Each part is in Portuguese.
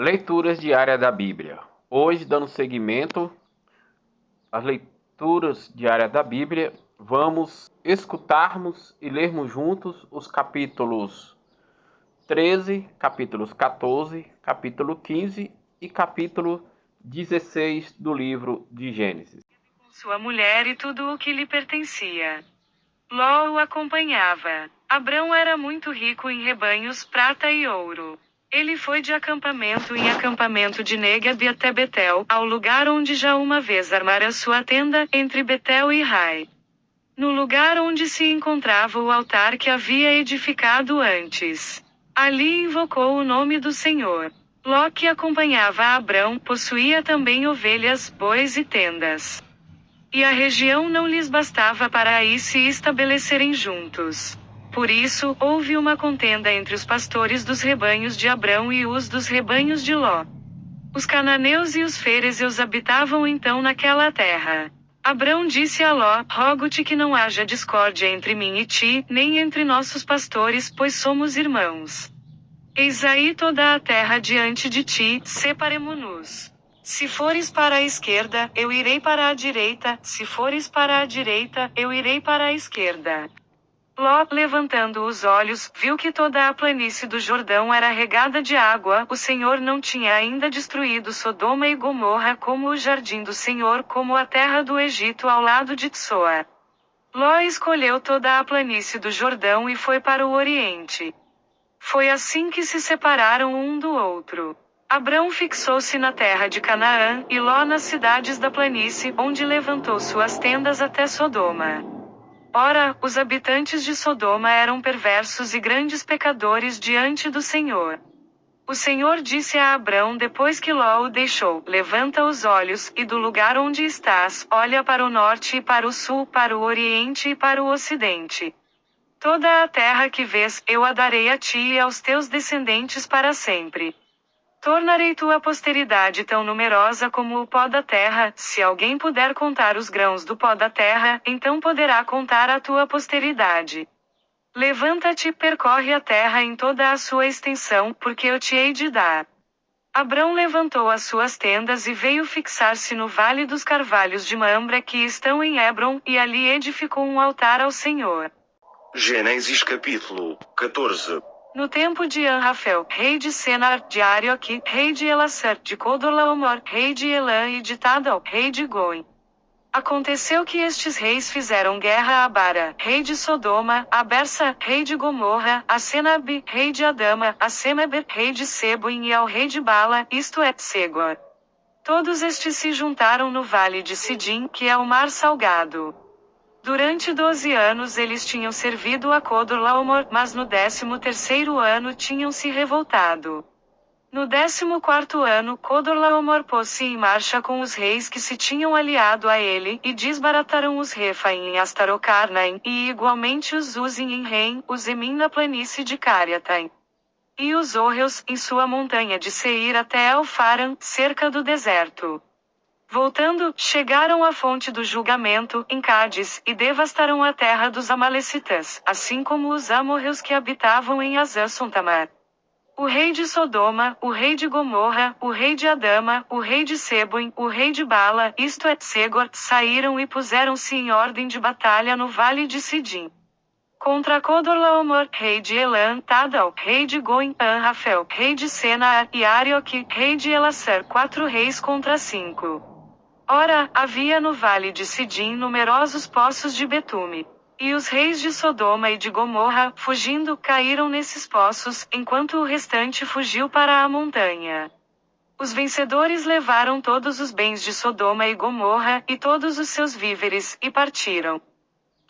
Leituras diárias da Bíblia. Hoje, dando seguimento às leituras diárias da Bíblia, vamos escutarmos e lermos juntos os capítulos 13, capítulos 14, capítulo 15 e capítulo 16 do livro de Gênesis. Sua mulher e tudo o que lhe pertencia. Ló o acompanhava. Abrão era muito rico em rebanhos, prata e ouro. Ele foi de acampamento em acampamento de Negeb até Betel, ao lugar onde já uma vez armara sua tenda, entre Betel e Rai. No lugar onde se encontrava o altar que havia edificado antes. Ali invocou o nome do Senhor. Ló, que acompanhava Abrão, possuía também ovelhas, bois e tendas. E a região não lhes bastava para aí se estabelecerem juntos. Por isso, houve uma contenda entre os pastores dos rebanhos de Abrão e os dos rebanhos de Ló. Os cananeus e os ferezeus habitavam então naquela terra. Abrão disse a Ló: rogo-te que não haja discórdia entre mim e ti, nem entre nossos pastores, pois somos irmãos. Eis aí toda a terra diante de ti, separemo-nos. Se fores para a esquerda, eu irei para a direita, se fores para a direita, eu irei para a esquerda. Ló, levantando os olhos, viu que toda a planície do Jordão era regada de água. O Senhor não tinha ainda destruído Sodoma e Gomorra, como o jardim do Senhor, como a terra do Egito ao lado de Tsoar. Ló escolheu toda a planície do Jordão e foi para o oriente. Foi assim que se separaram um do outro. Abrão fixou-se na terra de Canaã, e Ló nas cidades da planície, onde levantou suas tendas até Sodoma. Ora, os habitantes de Sodoma eram perversos e grandes pecadores diante do Senhor. O Senhor disse a Abrão depois que Ló o deixou: levanta os olhos, e do lugar onde estás, olha para o norte e para o sul, para o oriente e para o ocidente. Toda a terra que vês, eu a darei a ti e aos teus descendentes para sempre. Tornarei tua posteridade tão numerosa como o pó da terra. Se alguém puder contar os grãos do pó da terra, então poderá contar a tua posteridade. Levanta-te, percorre a terra em toda a sua extensão, porque eu te hei de dar. Abrão levantou as suas tendas e veio fixar-se no vale dos carvalhos de Mamre que estão em Hebron, e ali edificou um altar ao Senhor. Gênesis capítulo 14. No tempo de Anrafel, rei de Senar, de Arioque, rei de Elasar, de Codorlaomor, rei de Elã e de Tadal, rei de Goim. Aconteceu que estes reis fizeram guerra a Abara, rei de Sodoma, a Bersa, rei de Gomorra, a Senabi, rei de Adama, a Semeber, rei de Seboim e ao rei de Bala, isto é, Segor. Todos estes se juntaram no vale de Sidim, que é o mar salgado. Durante 12 anos eles tinham servido a Codorlaomor, mas no 13º ano tinham se revoltado. No 14º ano, Codorlaomor pôs-se em marcha com os reis que se tinham aliado a ele, e desbarataram os Refaim em Astarocarnaim, e igualmente os Uzim em Reim, os Emim na planície de Cariataim. E os Orreus, em sua montanha de Seir até Elfaran, cerca do deserto. Voltando, chegaram à fonte do julgamento, em Cádiz, e devastaram a terra dos Amalecitas, assim como os amorreus que habitavam em Azã-Sontamar. O rei de Sodoma, o rei de Gomorra, o rei de Adama, o rei de Seboim, o rei de Bala, isto é, Segor, saíram e puseram-se em ordem de batalha no vale de Sidim. Contra Codorlaomor, rei de Elã, Tadal, rei de Goim, Anrafel, rei de Senaar, e Arioque, rei de Elasar, 4 reis contra 5. Ora, havia no vale de Sidim numerosos poços de betume. E os reis de Sodoma e de Gomorra, fugindo, caíram nesses poços, enquanto o restante fugiu para a montanha. Os vencedores levaram todos os bens de Sodoma e Gomorra, e todos os seus víveres, e partiram.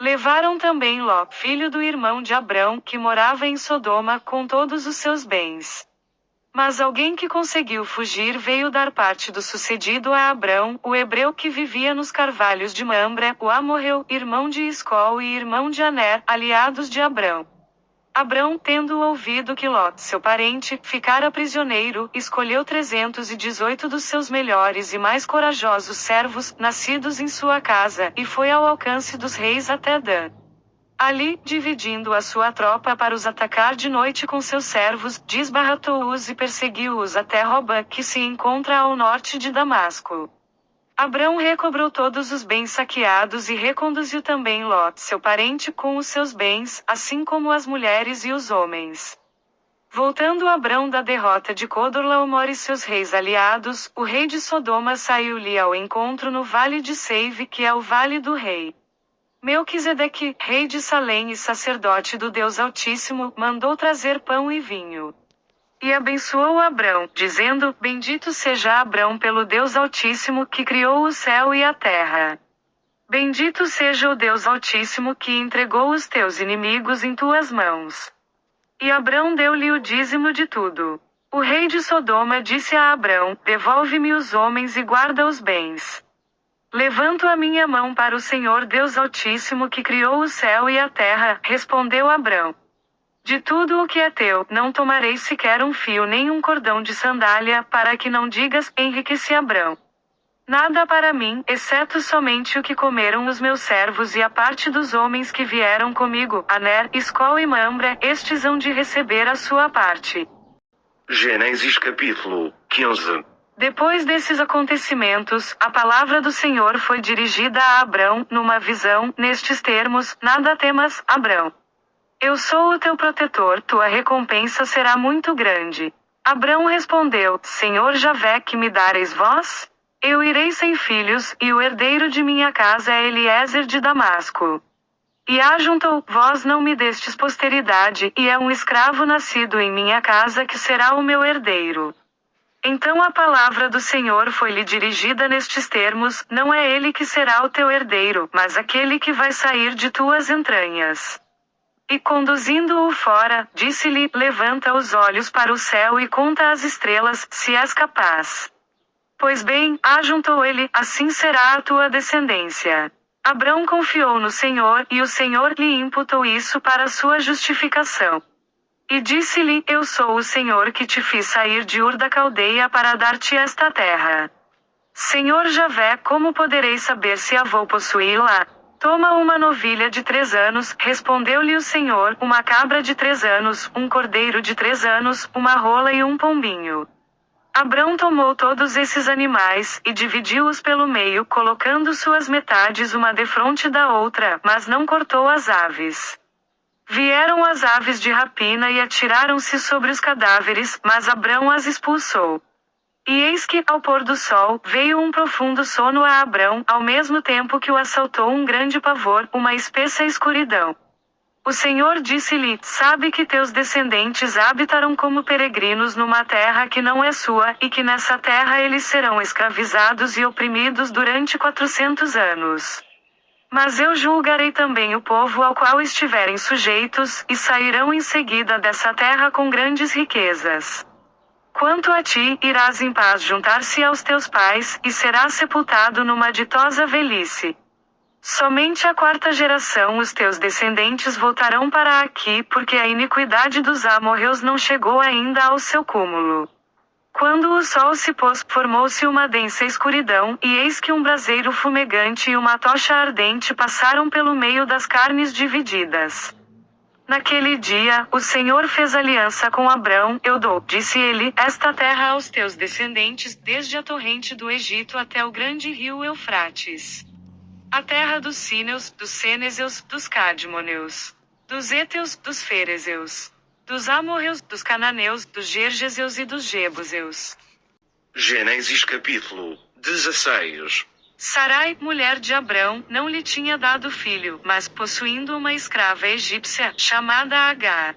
Levaram também Ló, filho do irmão de Abrão, que morava em Sodoma, com todos os seus bens. Mas alguém que conseguiu fugir veio dar parte do sucedido a Abrão, o hebreu que vivia nos carvalhos de Mamre, o amorreu, irmão de Escol e irmão de Aner, aliados de Abrão. Abrão, tendo ouvido que Ló, seu parente, ficara prisioneiro, escolheu 318 dos seus melhores e mais corajosos servos, nascidos em sua casa, e foi ao alcance dos reis até Dan. Ali, dividindo a sua tropa para os atacar de noite com seus servos, desbaratou-os e perseguiu-os até Roba, que se encontra ao norte de Damasco. Abrão recobrou todos os bens saqueados e reconduziu também Ló, seu parente, com os seus bens, assim como as mulheres e os homens. Voltando Abrão da derrota de Codorlaomer e seus reis aliados, o rei de Sodoma saiu-lhe ao encontro no vale de Seive, que é o vale do rei. Melquisedeque, rei de Salém e sacerdote do Deus Altíssimo, mandou trazer pão e vinho. E abençoou Abrão, dizendo: Bendito seja Abrão pelo Deus Altíssimo que criou o céu e a terra. Bendito seja o Deus Altíssimo que entregou os teus inimigos em tuas mãos. E Abrão deu-lhe o dízimo de tudo. O rei de Sodoma disse a Abrão: Devolve-me os homens e guarda os bens. Levanto a minha mão para o Senhor Deus Altíssimo que criou o céu e a terra, respondeu Abrão. De tudo o que é teu, não tomarei sequer um fio nem um cordão de sandália, para que não digas: enriqueci Abrão. Nada para mim, exceto somente o que comeram os meus servos e a parte dos homens que vieram comigo, Aner, Escol e Mamre, estes hão de receber a sua parte. Gênesis capítulo 15. Depois desses acontecimentos, a palavra do Senhor foi dirigida a Abrão, numa visão, nestes termos: Nada temas, Abrão. Eu sou o teu protetor, tua recompensa será muito grande. Abrão respondeu: Senhor Javé, que me dareis vós? Eu irei sem filhos, e o herdeiro de minha casa é Eliezer de Damasco. E ajuntou: Vós não me destes posteridade, e é um escravo nascido em minha casa que será o meu herdeiro. Então a palavra do Senhor foi-lhe dirigida nestes termos: Não é ele que será o teu herdeiro, mas aquele que vai sair de tuas entranhas. E conduzindo-o fora, disse-lhe: Levanta os olhos para o céu e conta as estrelas, se és capaz. Pois bem, ajuntou ele: Assim será a tua descendência. Abrão confiou no Senhor, e o Senhor lhe imputou isso para sua justificação. E disse-lhe: Eu sou o Senhor que te fiz sair de Ur da Caldeia para dar-te esta terra. Senhor Javé, como poderei saber se a vou possuí-la? Toma uma novilha de 3 anos, respondeu-lhe o Senhor, uma cabra de 3 anos, um cordeiro de 3 anos, uma rola e um pombinho. Abrão tomou todos esses animais, e dividiu-os pelo meio, colocando suas metades uma defronte da outra, mas não cortou as aves. Vieram as aves de rapina e atiraram-se sobre os cadáveres, mas Abrão as expulsou. E eis que, ao pôr do sol, veio um profundo sono a Abrão, ao mesmo tempo que o assaltou um grande pavor, uma espessa escuridão. O Senhor disse-lhe: Sabe que teus descendentes habitarão como peregrinos numa terra que não é sua, e que nessa terra eles serão escravizados e oprimidos durante 400 anos. Mas eu julgarei também o povo ao qual estiverem sujeitos, e sairão em seguida dessa terra com grandes riquezas. Quanto a ti, irás em paz juntar-se aos teus pais, e serás sepultado numa ditosa velhice. Somente a 4ª geração os teus descendentes voltarão para aqui, porque a iniquidade dos amorreus não chegou ainda ao seu cúmulo. Quando o sol se pôs, formou-se uma densa escuridão, e eis que um braseiro fumegante e uma tocha ardente passaram pelo meio das carnes divididas. Naquele dia, o Senhor fez aliança com Abrão: Eu dou, disse ele, esta terra aos teus descendentes, desde a torrente do Egito até o grande rio Eufrates. A terra dos Síneus, dos Cenezeus, dos Cadmoneus, dos Heteus, dos Ferezeus, dos Amorreus, dos Cananeus, dos Gergeseus e dos Jebuseus. Gênesis capítulo 16. Sarai, mulher de Abrão, não lhe tinha dado filho, mas possuindo uma escrava egípcia, chamada Agar.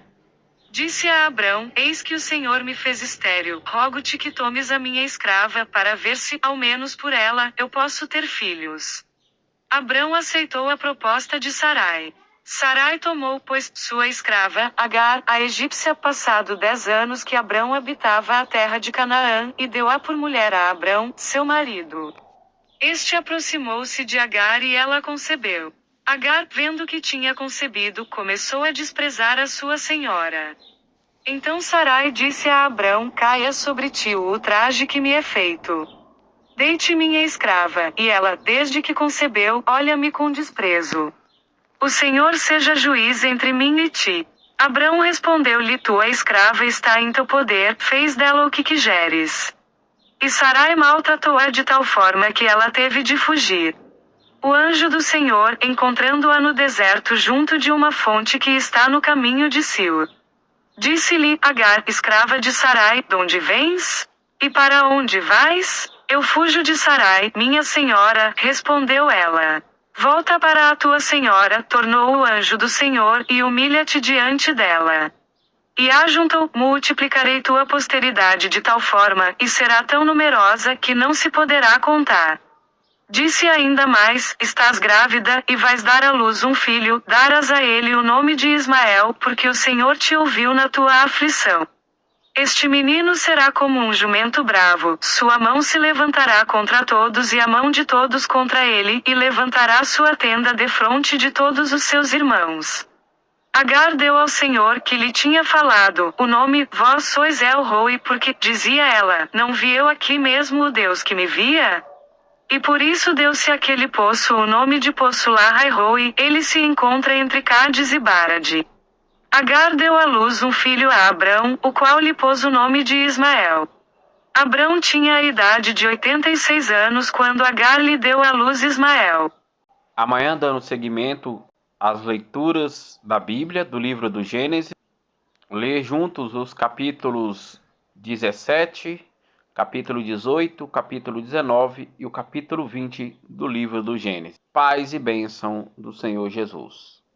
Disse a Abrão: Eis que o Senhor me fez estéril, rogo-te que tomes a minha escrava, para ver se, ao menos por ela, eu posso ter filhos. Abrão aceitou a proposta de Sarai. Sarai tomou, pois, sua escrava, Agar, a egípcia, passado 10 anos que Abrão habitava a terra de Canaã, e deu-a por mulher a Abrão, seu marido. Este aproximou-se de Agar e ela concebeu. Agar, vendo que tinha concebido, começou a desprezar a sua senhora. Então Sarai disse a Abrão: Caia sobre ti o ultraje que me é feito. Dei-te minha escrava, e ela, desde que concebeu, olha-me com desprezo. O Senhor seja juiz entre mim e ti. Abrão respondeu-lhe: tua escrava está em teu poder, fez dela o que quiseres. E Sarai maltratou-a de tal forma que ela teve de fugir. O anjo do Senhor, encontrando-a no deserto junto de uma fonte que está no caminho de Sil, disse-lhe: Agar, escrava de Sarai, donde vens? E para onde vais? Eu fujo de Sarai, minha senhora, respondeu ela. Volta para a tua senhora, tornou o anjo do Senhor, e humilha-te diante dela. E ajuntou: multiplicarei tua posteridade de tal forma, e será tão numerosa, que não se poderá contar. Disse ainda mais: estás grávida, e vais dar à luz um filho, darás a ele o nome de Ismael, porque o Senhor te ouviu na tua aflição. Este menino será como um jumento bravo, sua mão se levantará contra todos e a mão de todos contra ele, e levantará sua tenda defronte de todos os seus irmãos. Agar deu ao Senhor que lhe tinha falado o nome: vós sois El-Roi, porque, dizia ela, não vi eu aqui mesmo o Deus que me via? E por isso deu-se àquele poço o nome de Poço Lahai-Roi, ele se encontra entre Cádiz e Barade. Agar deu à luz um filho a Abrão, o qual lhe pôs o nome de Ismael. Abrão tinha a idade de 86 anos quando Agar lhe deu à luz Ismael. Amanhã, dando seguimento às leituras da Bíblia, do livro do Gênesis, ler juntos os capítulos 17, capítulo 18, capítulo 19 e o capítulo 20 do livro do Gênesis. Paz e bênção do Senhor Jesus.